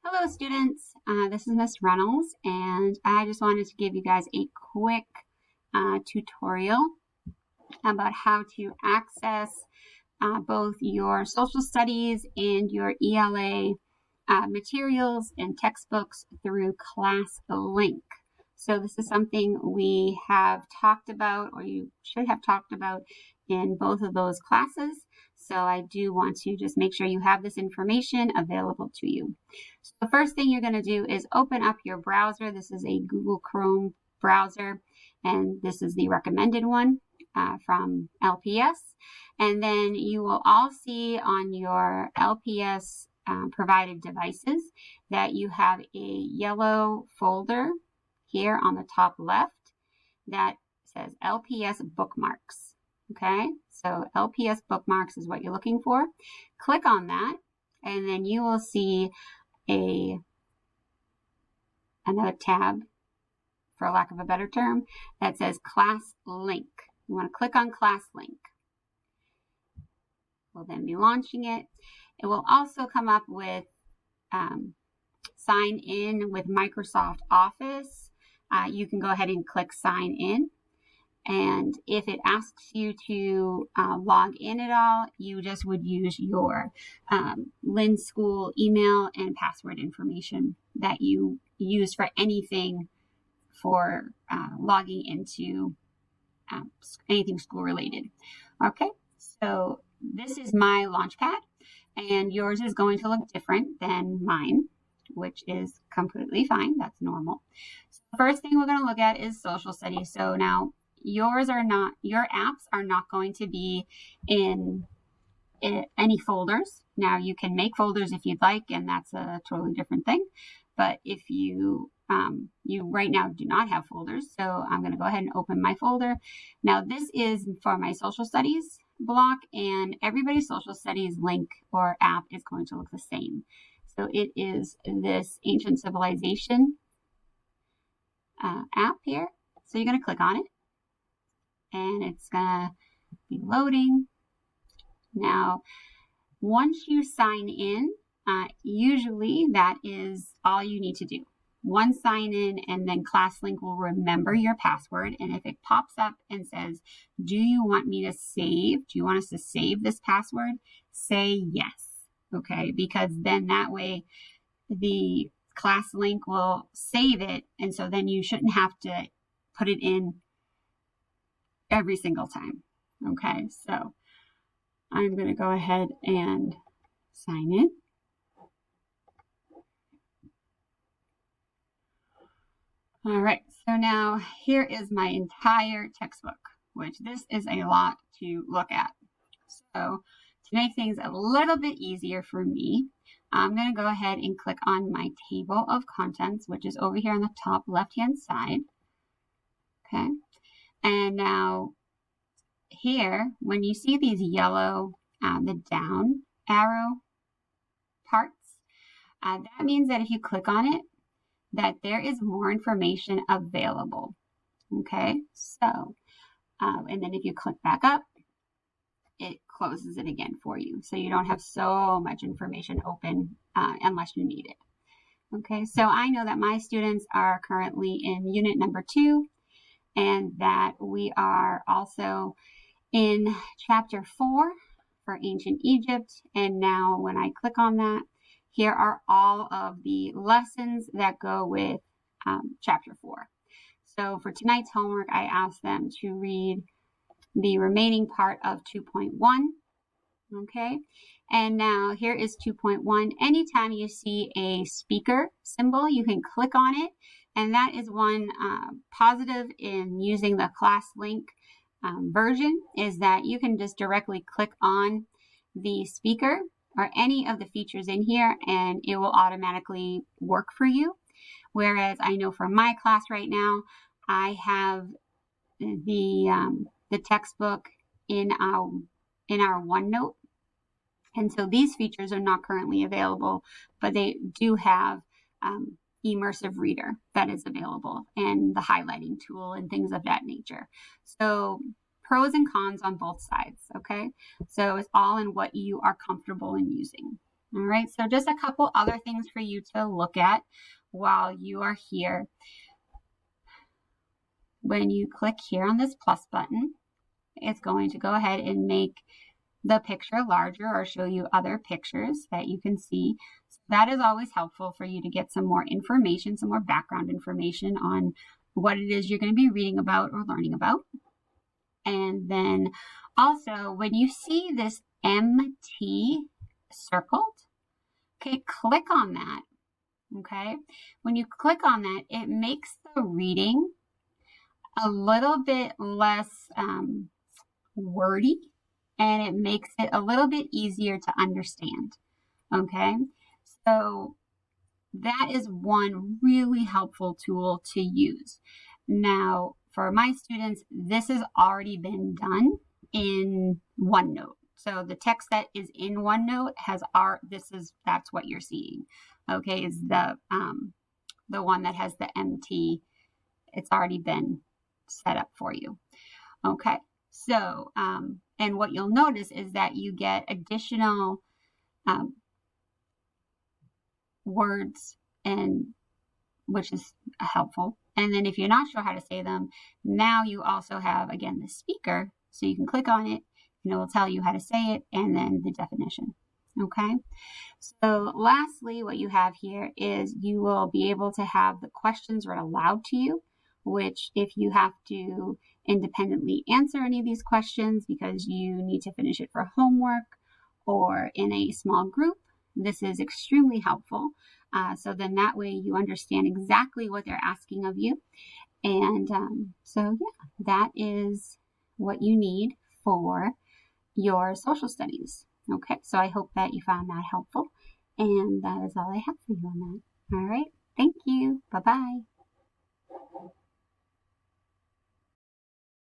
Hello students, this is Miss Reynolds and I just wanted to give you guys a quick tutorial about how to access both your social studies and your ELA materials and textbooks through ClassLink. So this is something we have talked about, or you should have talked about, in both of those classes. So I do want to just make sure you have this information available to you. So the first thing you're going to do is open up your browser. This is a Google Chrome browser, and this is the recommended one from LPS. And then you will all see on your LPS provided devices that you have a yellow folder here on the top left that says LPS bookmarks. Okay, so LPS bookmarks is what you're looking for. Click on that, and then you will see another tab, for lack of a better term, that says ClassLink. You want to click on ClassLink. We'll then be launching it. It will also come up with sign in with Microsoft Office. You can go ahead and click sign in. And if it asks you to log in at all, you just would use your Lynn School email and password information that you use for anything for logging into anything school related. Okay, so this is my Launchpad, and yours is going to look different than mine, which is completely fine. That's normal. So the first thing we're going to look at is social studies. So now, your apps are not going to be in any folders. Now you can make folders if you'd like, and that's a totally different thing. But if you right now do not have folders, so I'm going to go ahead and open my folder. Now this is for my social studies block, and everybody's social studies link or app is going to look the same. So it is this ancient civilization app here. So you're going to click on it, and it's gonna be loading. Now, once you sign in, usually that is all you need to do. One sign in, and then ClassLink will remember your password. And if it pops up and says, do you want me to save? Do you want us to save this password? Say yes, okay? Because then that way the ClassLink will save it. And so then you shouldn't have to put it in every single time. Okay, so I'm going to go ahead and sign in. All right, so now here is my entire textbook, which this is a lot to look at. So to make things a little bit easier for me, I'm going to go ahead and click on my table of contents, which is over here on the top left-hand side. Okay. And now here, when you see these yellow, the down arrow parts, that means that if you click on it, that there is more information available. Okay, so, and then if you click back up, it closes it again for you. So you don't have so much information open unless you need it. Okay, so I know that my students are currently in unit number 2, and that we are also in chapter 4 for ancient Egypt. And now when I click on that, here are all of the lessons that go with chapter 4. So for tonight's homework, I asked them to read the remaining part of 2.1. Okay, and now here is 2.1. Anytime you see a speaker symbol, you can click on it. And that is one positive in using the ClassLink version, is that you can just directly click on the speaker or any of the features in here, and it will automatically work for you. Whereas I know for my class right now, I have the textbook in our OneNote, and so these features are not currently available, but they do have immersive reader that is available, and the highlighting tool and things of that nature. So pros and cons on both sides. Okay, so it's all in what you are comfortable in using. All right, so just a couple other things for you to look at while you are here. When you click here on this plus button, it's going to go ahead and make the picture larger or show you other pictures that you can see. So that is always helpful for you to get some more information, some more background information on what it is you're going to be reading about or learning about. And then also, when you see this MT circled, okay, click on that. Okay, when you click on that, it makes the reading a little bit less wordy, and it makes it a little bit easier to understand. Okay, so that is one really helpful tool to use. Now, for my students, this has already been done in OneNote. So the text that is in OneNote that's what you're seeing. Okay, is the one that has the MT. It's already been set up for you. Okay, so and what you'll notice is that you get additional words, and which is helpful. And then if you're not sure how to say them, now you also have, again, the speaker. So you can click on it and it will tell you how to say it and then the definition. Okay. So lastly, what you have here is you will be able to have the questions read aloud to you, which if you have to independently answer any of these questions because you need to finish it for homework or in a small group, this is extremely helpful. So then that way you understand exactly what they're asking of you. And so yeah, that is what you need for your social studies. Okay, so I hope that you found that helpful. And that is all I have for you on that. All right, thank you. Bye-bye.